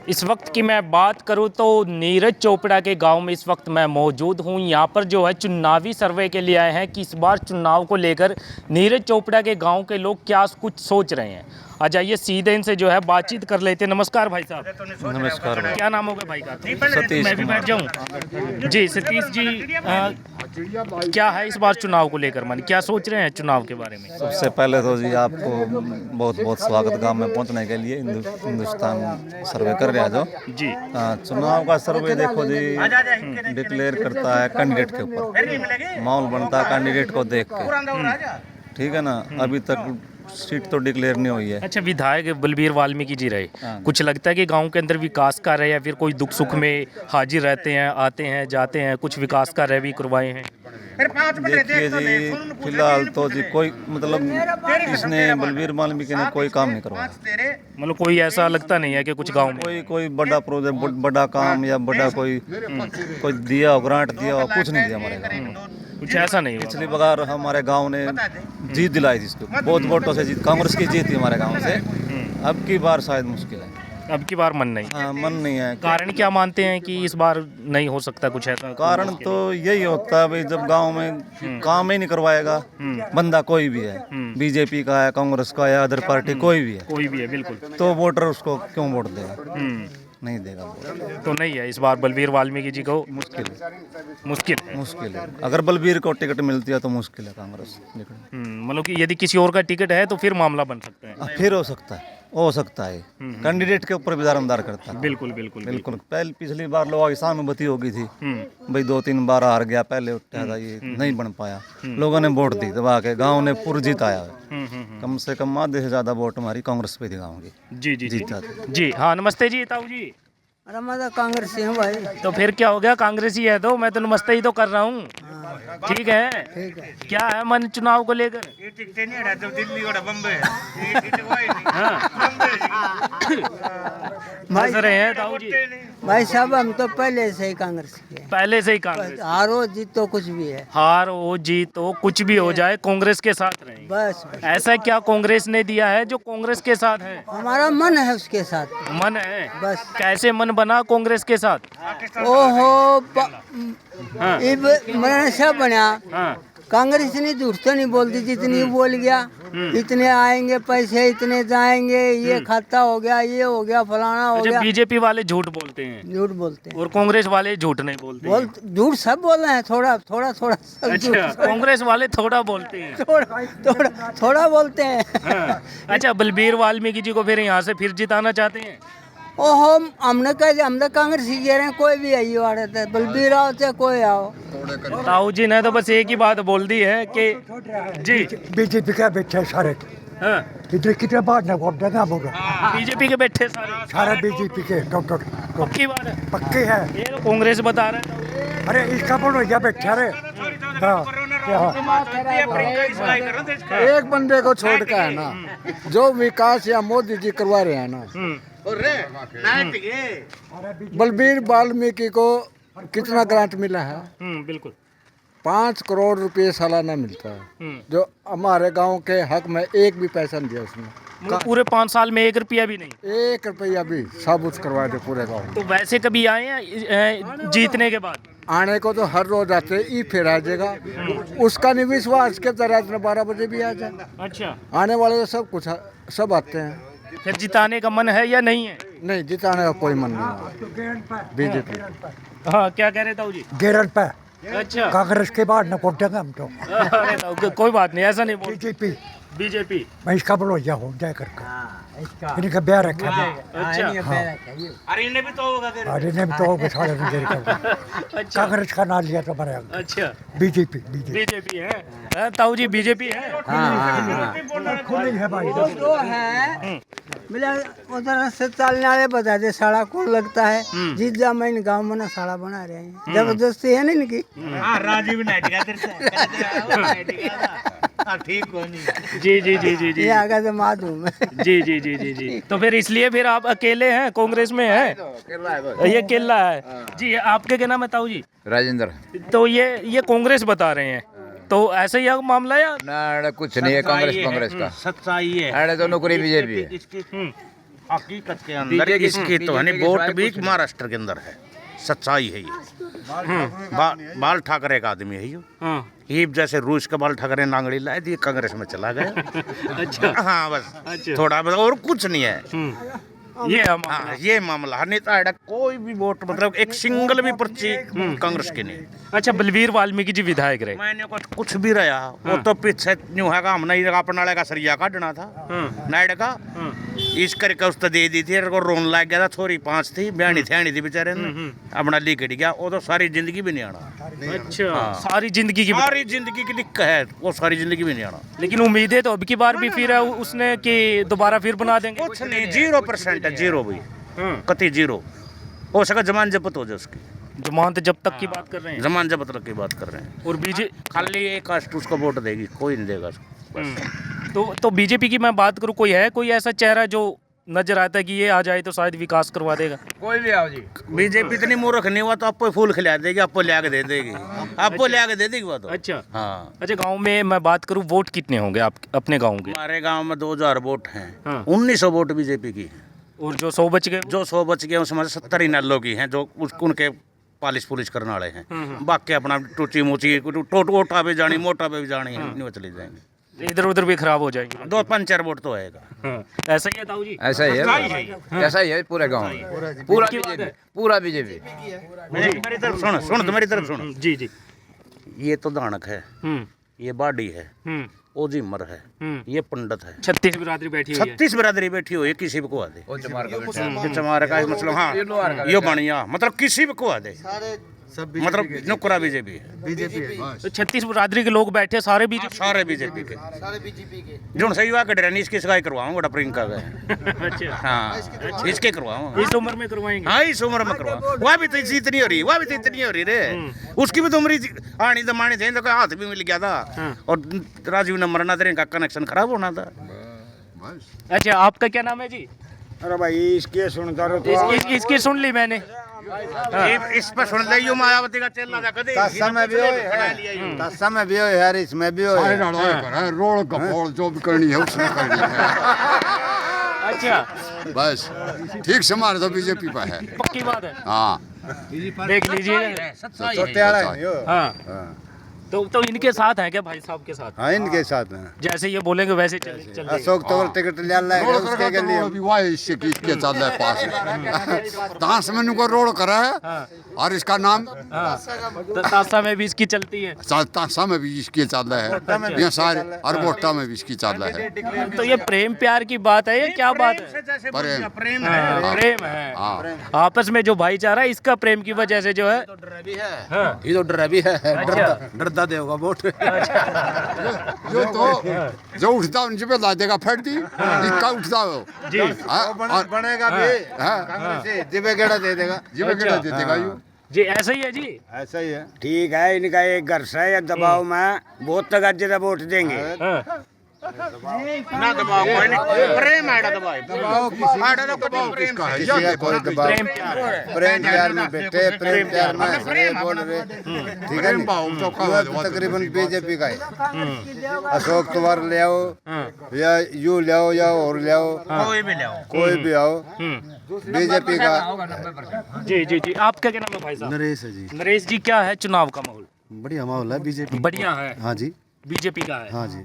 इस वक्त की मैं बात करूं तो नीरज चोपड़ा के गांव में इस वक्त मैं मौजूद हूं। यहां पर जो है चुनावी सर्वे के लिए आए हैं कि इस बार चुनाव को लेकर नीरज चोपड़ा के गांव के लोग क्या कुछ सोच रहे हैं। आ जाइए सीधे इनसे जो है बातचीत कर लेते हैं। नमस्कार भाई साहब। नमस्कार भाई। क्या नाम होगा भाई का? सतीश मैं भी बैठ जाऊं। जी सतीश जी, क्या है इस बार चुनाव को लेकर मन, क्या सोच रहे हैं चुनाव के बारे में? सबसे पहले तो जी आपको बहुत बहुत स्वागत गांव में पहुंचने के लिए। हिंदुस्तान सर्वे कर रहा जो जी चुनाव का सर्वे देखो जी डिक्लेयर करता है कैंडिडेट के ऊपर, माहौल बनता है कैंडिडेट को देख के, ठीक है ना। अभी तक सीट तो डिक्लेयर नहीं हुई है। अच्छा, विधायक बलबीर वाल्मीकि जी रहे, हाँ। कुछ लगता है कि गांव के अंदर विकास कार्य है या फिर कोई दुख सुख में हाजिर रहते हैं, आते हैं जाते हैं, कुछ विकास कार्य भी करवाए हैं? देखिए जी फिलहाल तो जी कोई मतलब इसने बलबीर वाल्मीकि ने कोई काम नहीं करवाया। मतलब कोई ऐसा लगता नहीं है कि कुछ गांव में कोई बड़ा प्रोजेक्ट, बड़ा काम या बड़ा कोई दिया हो, ग्रांट दिया हो, कुछ नहीं दिया हमारे गाँव में। कुछ ऐसा नहीं हुआ। पिछली बार हमारे गांव ने जीत दिलाई थी, इसको बहुत वोटों से जीत, कांग्रेस की जीत थी हमारे गांव से। अब की बार शायद मुश्किल है। अब की बार मन नहीं। हाँ, मन नहीं है। कारण क्या मानते हैं कि इस बार नहीं हो सकता कुछ ऐसा? कारण तो यही होता है भाई, जब गांव में काम ही नहीं करवाएगा बंदा, कोई भी है, बीजेपी का है, कांग्रेस का है, अदर पार्टी कोई भी है बिल्कुल, तो वोटर उसको क्यों वोट देगा? नहीं देगा वोट। तो नहीं है इस बार बलबीर वाल्मीकि जी को। मुश्किल है। मुश्किल है। अगर बलबीर को टिकट मिलती है तो मुश्किल है कांग्रेस। मतलब कि यदि किसी और का टिकट है तो फिर मामला बन सकता है। फिर हो सकता है कैंडिडेट के ऊपर भी दारोमदार करता है। बिल्कुल। पहले पिछली बार लोगों की सहानुभूति हो गई थी भाई, 2-3 बार हार गया, पहले उठा था, ये नहीं बन पाया, लोगों ने वोट दी दबा के, गांव ने पूरा जीत आया है। कम से कम आधे से ज्यादा वोट हमारी कांग्रेस पे थी गाँव की। जी जी। हाँ नमस्ते जी ताऊ जी। अरे मैं तो कांग्रेस से हूँ भाई। तो फिर क्या हो गया, कांग्रेस ही है तो मैं तो नमस्ते ही तो कर रहा हूँ। ठीक है। क्या है मन चुनाव को लेकर? हंस रहे हैं ताऊ जी। भाई साहब हम तो पहले से ही कांग्रेस के हैं। पहले से ही कांग्रेस। हारो जीत तो कुछ भी है, हार हो जीत हो कुछ भी हो जाए कांग्रेस के साथ रहेंगे। बस ऐसा क्या कांग्रेस ने दिया है जो कांग्रेस के साथ है? हमारा मन है उसके साथ। मन है बस। कैसे मन बना कांग्रेस के साथ? ओहो हाँ। मैंने सब बना। हाँ। कांग्रेस ने झूठ तो नहीं बोलती, जितनी बोल गया इतने आएंगे पैसे, इतने जाएंगे, ये खाता हो गया, ये हो गया, फलाना हो अच्छा, गया। बीजेपी वाले झूठ बोलते हैं झूठ बोलते हैं और कांग्रेस वाले झूठ नहीं बोलते हैं। झूठ सब बोल रहे हैं, थोड़ा थोड़ा सब झूठ। अच्छा, कांग्रेस वाले थोड़ा बोलते हैं। थोड़ा बोलते हैं। हाँ। अच्छा, बलबीर वाल्मीकि जी को फिर यहाँ से फिर जिताना चाहते हैं? ओहो हमने कह हम तो कांग्रेस ही कह रहे हैं, कोई भी आई आ रहे थे, बलबीर आओ चाहे कोई आओ। ताऊ जी ने तो बस एक ही बात बोल दी है कि जी बीजेपी का बैठे सारे, हाँ, इधर कितने बार ना वोट देना बोलो, बीजेपी के बैठे सारे सारे बीजेपी के डॉक्टर पक्की बात है। पक्के है। ये तो कांग्रेस बता रहा है। अरे इसका बोलो या बैठे रे। हाँ, एक बंदे को छोड़ के है ना, जो विकास या मोदी जी करवा रहे हैं ना, बलबीर वाल्मीकि को कितना ग्रांट मिला है? बिल्कुल। 5 करोड़ रुपए सालाना मिलता है, जो हमारे गांव के हक में एक भी पैसा नहीं दिया उसने। मतलब पूरे 5 साल में 1 रुपया भी नहीं? 1 रुपया भी साबुत करवा दे पूरे गांव में। तो वैसे कभी आए हैं जीतने के बाद? आने को तो हर रोज आते, ई फिर आ जाएगा, उसका नहीं विश्वास के रात में 12 बजे भी आ जाए। अच्छा, आने वाले तो सब कुछ सब आते हैं। फिर जिताने का मन है या नहीं है? नहीं, जिताने का कोई मन नहीं है बीजेपी। हाँ, क्या कह रहे ताऊ जी? गेरल पे अच्छा। कांग्रेस के बाद न वोट देंगे हम तो। अरे ताऊ, कोई बात नहीं, ऐसा नहीं बोल। बीजेपी। मैं इसका बोलो या हो जाए करके, इनका ब्याह रखा है। अच्छा। अरे इन्हें भी तो होगा सारे कांग्रेस का नाम लिया तो मरेगा। अच्छा, बीजेपी बीजेपी है। हाँ, ताऊ जी बीजेपी है। खुली है भाई। दो है मिला उधर से चलने वाले बता दे साड़ा कौन लगता है, जीत जा मैं गाँव में ना साड़ा बना रहे हैं, जबरदस्ती है ना इनकी। राजीव ठीक हो नहीं। जी ये आगे से माधू में। जी। तो फिर इसलिए फिर आप अकेले हैं, कांग्रेस में हैं? ये केला है जी। आपके क्या नाम है ताऊ जी? राजेंद्र। तो ये कांग्रेस बता रहे हैं, तो ऐसे ही मामला या ना कुछ नहीं है कांग्रेस का सच्चाई है। अरे तो नौकरी बीजेपी है। हकीकत के अंदर इसकी तो है नहीं, वोट भी महाराष्ट्र के अंदर है, सच्चाई है ये। बाल ठाकरे का आदमी है ये जैसे रूस का बाल ठाकरे नांगड़ी लाए दी, कांग्रेस में चला गया। अच्छा हाँ बस थोड़ा बस, और कुछ नहीं है ये मामला। नहीं तो कोई भी वोट मतलब एक सिंगल भी पर्ची कांग्रेस की नहीं। अच्छा, बलवीर वाल्मीकि जी विधायक रहे। मैंने कुछ भी रहा वो तो पीछे न्यू है, हम नहीं अपना का सरिया काटना था नाइड का, इस करके उस तो दे दी थी, रोन लग गया था। छोरी 5 थी, बयानी थी बेचारे ने, अपना लिख गया वो तो सारी जिंदगी भी नहीं आना। अच्छा सारी जिंदगी की लिख है वो, सारी जिंदगी भी नहीं आना। लेकिन उम्मीदें तो अब की बार भी फिर उसने कि दोबारा फिर बना देंगे। कुछ नहीं, 0% है, 0 भी कति 0 हो सका। जमान जब्त हो जाए उसकी, जमानत जब तक की बात कर रहे हैं, जमान जब्त तक की बात कर रहे हैं। और खाली एक कास्ट उसको वोट देगी, कोई नहीं देगा उसको बस। तो बीजेपी की मैं बात करूं, कोई है कोई ऐसा चेहरा जो नजर आता है कि ये आ जाए तो शायद विकास करवा देगा? कोई भी आओ जी, बीजेपी इतनी मूर्ख नहीं हुआ तो आपको फूल खिला देगी, आपको लिया के दे देगी, आपको लिया के दे देगी वो तो। अच्छा हाँ। अच्छा, गांव में मैं बात करूं, वोट कितने होंगे आप अपने गांव के? हमारे गांव में 2000 वोट हैं, हाँ। 1900 वोट बीजेपी की है, और जो 100 बच गए, जो 100 बच गए उसमें 70 ही नल्लों की हैं, जो उनके पालिश पुलिश करने वाले हैं। बाकी अपना टूची मोची टोटा पे जानी, मोटा पे भी जानी है, नहीं वो चले जाएंगे, इधर उधर भी खराब हो जाएंगे। 2-4 वोट तो आएगा। ऐसा ही है ताऊ जी? ऐसा ही है, ऐसा ही है पूरे गांव में, पूरा बीजेपी, पूरा बीजेपी। मेरी तरफ सुन तो मेरी तरफ सुन। जी जी। ये तो दानक है, ये बाडी है, ओ जिमर है, ये पंडित है। 36 बिरादरी बैठी हुई है। 36 बिरादरी बैठी हुई है, किसी भी को आ दे। चमार का मतलब हाँ ये बढ़िया, मतलब किसी भी को आ दे, मतलब नुकरा बीजेपी है। तो 36 बिरादरी के लोग बैठे सारे बीजेपी? सारे बीजेपी के जो सही हुआ कट रहे, इसकी सगाई करवाऊंगा प्रियंका का। अच्छा हाँ इसके करवाऊंगा, इस उम्र में करवाएंगे? हाँ इस उम्र में करवा। वह भी तो इतनी हो रही, वह भी तो इतनी हो रही रे, उसकी भी तो उम्र आनी दमानी थे, तो हाथ भी मिल गया था, और राजीव ने मरना था, इनका कनेक्शन खराब होना था। अच्छा आपका क्या नाम है जी? अरे भाई इसके सुनता रहो, इसकी सुन ली मैंने। इस पर सुन ले मायावती का चेला था कदे समय भी हो यार, इसमें भी हो रोड गपोड़ जो भी करनी है उसने करनी है। अच्छा बस ठीक से हमारे तो बीजेपी पर है, पक्की बात है। हाँ देख लीजिए। हाँ तो इनके साथ हैं क्या भाई साहब के साथ? हाँ इनके साथ हैं, जैसे ये बोलेंगे वैसे चल अशोक तौर टिकट ले लाएगा उसके के लिए इसके चल रहा है पास ताश में को रोड करा है, और इसका नाम तासा में भी इसकी चलती है, ताशा में भी इसकी चल रहा है, ये सारे और बोटा में भी इसकी चल रहा है। तो ये प्रेम प्यार की बात है, ये क्या बात है? प्रेम प्रेम है आपस में जो भाईचारा, इसका प्रेम की वजह से जो है ये तो डरा भी है, डरता देगा वोट। जो तो जो उठता उनसे पे ला देगा फट दी, इसका उठता हो जी और बनेगा भी कांग्रेस से जिबे गेड़ा दे देगा, जिबे गेड़ा दे देगा यू जी। ऐसा ही है जी, ऐसा ही है। ठीक है, इनका एक घर से या दबाव में बहुत तक ज्यादा वोट देंगे। ना दबाव कोई नहीं, प्रेम है दबाव तो कभी प्रेम किसी का कोई दबाव, प्रेम प्यार में बैठे, प्रेम प्यार में हंस बोल रहे, ठीक है ना? तकरीबन बीजेपी का है, अशोक तंवर ले आओ या यू ले आओ या और ले आओ, कोई भी आओ, बीजेपी का। जी जी जी। आपका क्या नाम है भाई साहब? नरेश है जी। नरेश जी, क्या है चुनाव का माहौल? बढ़िया माहौल है, बीजेपी बढ़िया है। हाँ जी, बीजेपी का है। हाँ जी,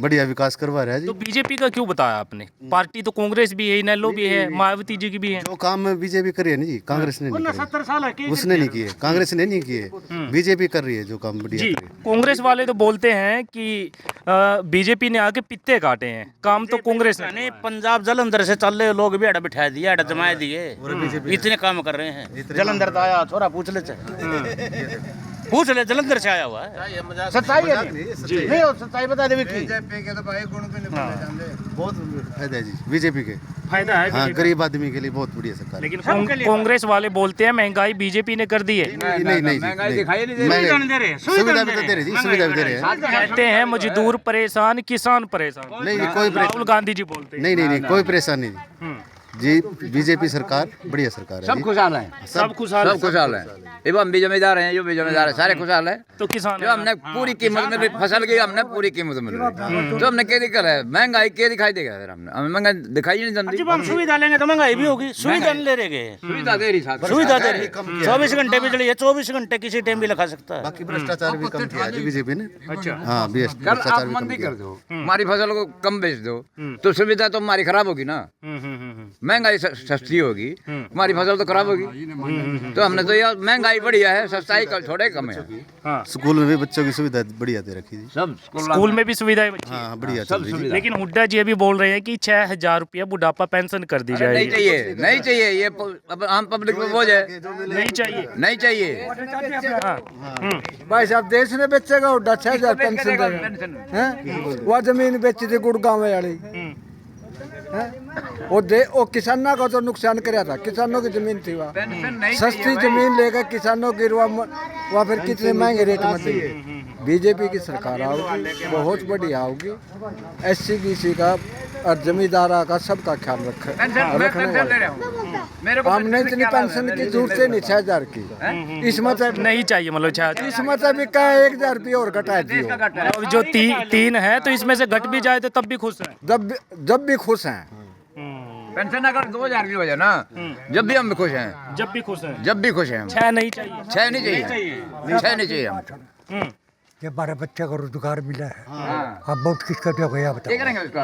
बढ़िया विकास करवा रहा है जी। तो बीजेपी का क्यों बताया आपने? पार्टी तो कांग्रेस भी है, इनेलो भी है, मायावती जी की भी है। जो काम बीजेपी कर रही है ना जी, कांग्रेस ने नहीं करे, उसने नहीं किए, कांग्रेस ने नहीं किए, बीजेपी कर रही है जो काम बढ़िया जी। कर रही है। कांग्रेस वाले तो बोलते हैं कि बीजेपी ने आके पित्ते काटे हैं, काम तो कांग्रेस ने। नहीं, पंजाब जलंधर से चल रहे लोग भी अड़ा बिठा दिए, अड़ा जमा दिए, इतने काम कर रहे हैं। जलंधर तो आया, थोड़ा पूछ ले जलंधर से आया हुआ है, सच्चाई है नहीं, और सच्चाई बता दे बीजेपी के तो भाई गुण भी नहीं बोले जाते, बहुत फायदा है जी बीजेपी के, फायदा है हाँ गरीब आदमी के लिए बहुत बढ़िया सरकार। लेकिन कांग्रेस वाले बोलते हैं महंगाई बीजेपी ने कर दी है। नहीं नहीं सुविधा भी तो दे रहे जी, सुविधा भी दे रहे हैं। कहते हैं मजदूर परेशान, किसान परेशान। नहीं कोई राहुल गांधी जी बोलते हैं। नहीं कोई परेशानी नहीं, जी बीजेपी सरकार बढ़िया सरकार है सब जी। खुशहाल हैं, सब खुशहाल सब खुशहाल हैं। ये हम भी जमींदार हैं, जो भी जमींदार है सारे खुशहाल हैं। तो किसान जो हमने पूरी कीमत मिल रही, फसल की हमने पूरी कीमत मिल रही, तो हमने क्या दिक्कत है? महंगाई क्या दिखाई देगा? फिर हमने हमें महंगाई दिखाई नहीं जल्दी। जब हम सुविधा लेंगे तो महंगाई भी होगी। सुविधा नहीं ले रहे, सुविधा दे रही साथ, सुविधा दे रही। 24 घंटे बिजली है, 24 घंटे किसी टाइम भी लगा सकता है। बाकी भ्रष्टाचार भी कम किया जी बीजेपी ने। अच्छा। हाँ कल आप भ्रष्टाचार भी कम मंदी किया। कर दो, हमारी फसल को कम बेच दो, तो सुविधा तो हमारी खराब होगी ना। महंगाई सस्ती होगी, हमारी फसल तो खराब होगी। तो हमने तो यार महंगाई बढ़िया है, सस्ताई कल थोड़े कम है। हाँ। स्कूल में भी बच्चों की सुविधा बढ़िया दे रखी थी। सब स्कूल में भी सुविधाएं बच्ची हाँ बढ़िया चल रही थी। लेकिन हुड्डा जी अभी बोल रहे हैं कि 6,000 रुपया बुढ़ापा पेंशन कर दी नहीं जाएगी। चाहिए, नहीं चाहिए, ये आम पब्लिक में बोझ है, नहीं चाहिए। नहीं चाहिए। भाई साहब देश ने बेचेगा उड्डा 6,000 पेंशन देगा हैं? वो जमीन बेची थी गुड़गांव वाली हैं? वो किसानों का तो नुकसान कराया था, किसानों की जमीन थी वहाँ, सस्ती जमीन लेकर किसानों की वहाँ फिर कितने महंगे रेट में दी। बीजेपी की सरकार आओगी, बहुत बढ़िया होगी, SC BC का और जमींदारा का सबका ख्याल रखने वाला। हमने इतनी पेंशन की जरूरत है नहीं 6,000 की, इस मतलब नहीं चाहिए मतलब 6,000। इस मतलब का 1,000 रुपये और घटा दियो। अब जो तीन है तो इसमें से घट भी जाए तो तब भी खुश हैं। जब भी खुश हैं। पेंशन अगर 2,000 की हो जाए ना, जब भी हम खुश हैं, जब भी खुश हैं। जब भी खुश हैं हम। 6 नहीं चाहिए। 6 नहीं चाहिए, 6 नहीं चाहिए हम। ये हमारे बच्चे को रोजगार मिला है, अब वोट किसका दोगे आप क्या बताओ? करेंगे उसका?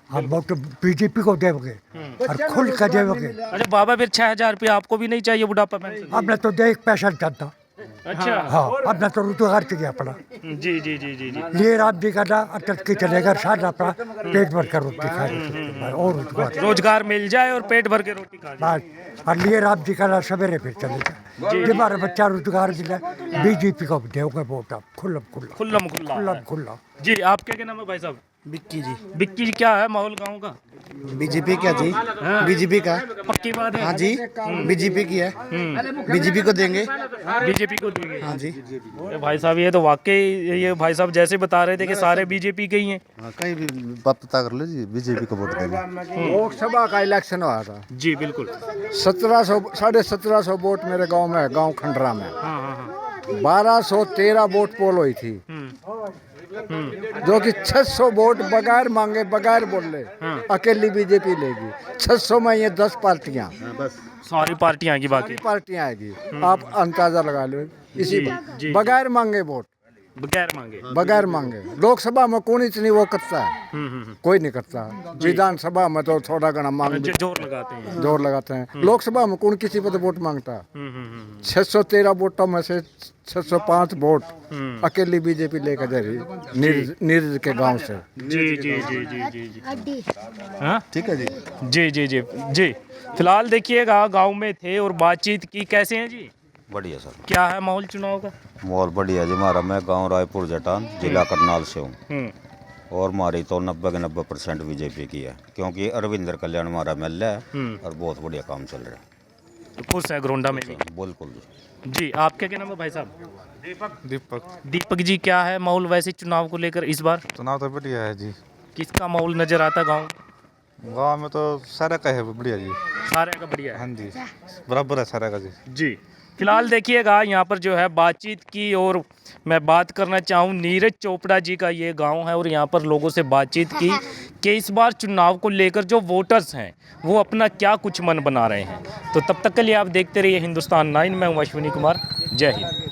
हम वोट बीजेपी को देंगे और खुल कर देंगे। अरे बाबा फिर 6,000 रुपया आपको भी नहीं चाहिए बुढ़ापा पेंशन? हमने तो देख पैसा जानता। अच्छा। हाँ, हमने तो रोजगार चाहिए अपना। जी जी जी जी जी। लिए राम जी का ना अटक के चलेगा, साथ अपना पेट भर कर रोटी खाए और रोजगार रोजगार मिल जाए और पेट भर के रोटी खा जाए। बस। और लिए राम जी का ना सवेरे फिर चलेगा। जब हमारे बच्चा रोजगार मिला, बीजेपी को देंगे वोट आप खुल्लम खुल्ला, खुल्लम खुल्ला। खुल्लम खुल्ला। जी आपके क्या नाम है भाई साहब? बिक्की जी। बिक्की जी क्या है माहौल गांव का? बीजेपी क्या जी? बीजेपी का। पक्की बात है। हाँ जी, बीजेपी की है, बीजेपी को देंगे। बीजेपी को देंगे। हाँ जी। अरे भाई साहब ये तो वाकई ये भाई साहब जैसे बता रहे थे कि सारे बीजेपी के ही हैं। हाँ कहीं भी पता कर लो जी बीजेपी को वोट देंगे। लोकसभा का इलेक्शन हुआ था, जी बिल्कुल। 1700 1750 वोट मेरे गांव में है, गांव खंडरा में। हाँ हाँ हाँ। 1213 वोट पोल हुई थी, जो कि 600 वोट बगैर मांगे बगैर बोले अकेली बीजेपी लेगी। 600 में ये 10 पार्टियां, सारी पार्टियां की बाकी पार्टियां आएगी। आप अंदाजा लगा लो इसी जी। बगैर मांगे वोट, बगैर मांगे। लोकसभा में कौन इतनी वो करता है? कोई नहीं करता। विधानसभा में तो थोड़ा घना मांग जोर लगाते हैं। जोर लगाते हैं। लोकसभा में कौन किसी पर तो वोट मांगता है? 613 वोटों में से 605 वोट अकेली बीजेपी लेकर जा रही नीरज के गांव से। जी जी जी जी जी जी। हाँ ठीक है जी। जी जी जी जी। फिलहाल देखिएगा गांव में थे और बातचीत की। कैसे हैं जी? बढ़िया सर, क्या है माहौल चुनाव का? बहुत बढ़िया जी। हमारा मैं गांव रायपुर जटान जिला करनाल से हूँ और हमारी तो 90 के 90% बीजेपी की है, क्योंकि अरविंदर कल्याण हमारा MLA है और बहुत बढ़िया काम चल रहा है। तो खुश है ग्रोंडा में भी? बिल्कुल जी। जी आपके क्या नाम है भाई साहब? दीपक जी क्या है माहौल वैसे चुनाव को लेकर इस बार? चुनाव तो बढ़िया है जी। किसका माहौल नजर आता गांव? गाँव में तो सारा का है बढ़िया जी। सारे का बढ़िया है। हाँ जी, बराबर है सारा का जी। जी फिलहाल देखिएगा यहाँ पर जो है बातचीत की, और मैं बात करना चाहूँ नीरज चोपड़ा जी का ये गांव है और यहाँ पर लोगों से बातचीत की कि इस बार चुनाव को लेकर जो वोटर्स हैं वो अपना क्या कुछ मन बना रहे हैं। तो तब तक के लिए आप देखते रहिए हिंदुस्तान 9। मैं हूँ अश्विनी कुमार। जय हिंद।